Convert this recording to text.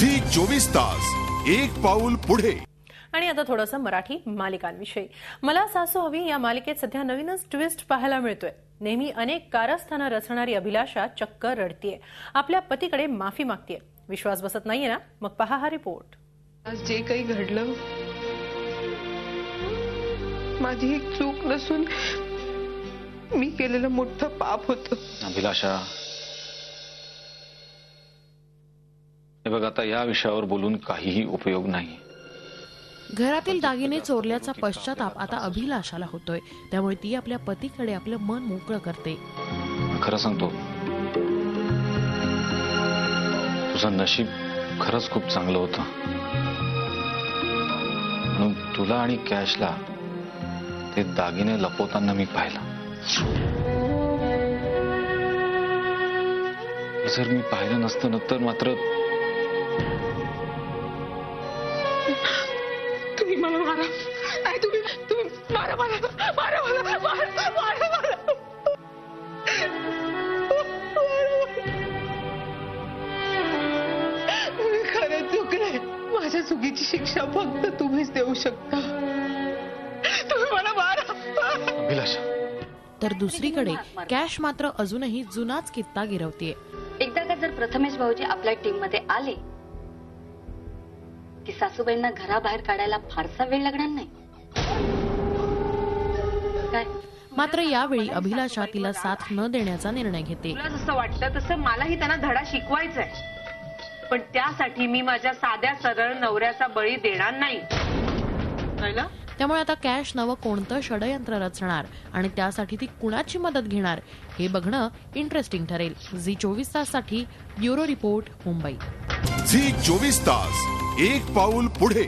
Zee 24 Taas एक पाऊल पुढे। आणि आता थोडंसं मराठी मालिकांविषयी। मला सासू हवी या मालिकेत सध्या नवीनच ट्विस्ट पाहायला मिळतोय। नेहमी अनेक कारस्थानं रचणारी अभिलाषा चक्क रडतीये, आपल्या पतीकडे माफी मागतीये। विश्वास बसत नाहीये ना? मग पहा हा रिपोर्ट। आज जे काही घडलं माझी एक चूक नसून मी केलेलं मोठं पाप होतं। अभिलाषा, हे बघ, आता या विषयावर बोलून काहीही उपयोग नाही। घरातील दागिने चोरल्याचा पश्चाताप आता अभिलाषाला होतोय, त्यामुळे ती आपल्या पतीकडे आपलं मन मोकळं करते। खरं सांगतो, तुझं नशीब खरंच खूप चांगलं होतं, म्हणून तुला आणि कॅशला ते दागिने लपवताना मी पाहिलं। जर मी पाहिलं नसतं ना तर मात्र तुम्ही मला मारा, नाही तुम्ही मारा मला, मारा मला, मारा मला। खरंच चुकलंय, माझ्या चुकीची शिक्षा फक्त तुम्हीच देऊ शकता। तुम्ही मला मारा। अभिलाषा, तर दुसरीकडे कॅश मात्र अजूनही जुनाच कित्ता गिरवतीये। एकदा का जर प्रथमेश भाऊजी आपल्या टीम मध्ये आले की सासूबाईंना घराबाहेर काढायला फारसा वेळ लागणार नाही काय? मात्र यावेळी अभिलाषा तिला साथ न देण्याचा निर्णय घेते। तुला जसं वाटतं तसं मलाही त्यांना धडा शिकवायचा आहे, पण त्यासाठी मी माझ्या साध्या सरळ नवऱ्याचा बळी देणार नाही। कळलं? त्यामुळे आता कॅश नवं कोणतं षडयंत्र रचणार आणि त्यासाठी ती कुणाची मदत घेणार हे बघणं इंटरेस्टिंग ठरेल। झी 24 ताससाठी ब्युरो रिपोर्ट, मुंबई। झी 24 तास एक पाऊल पुढे।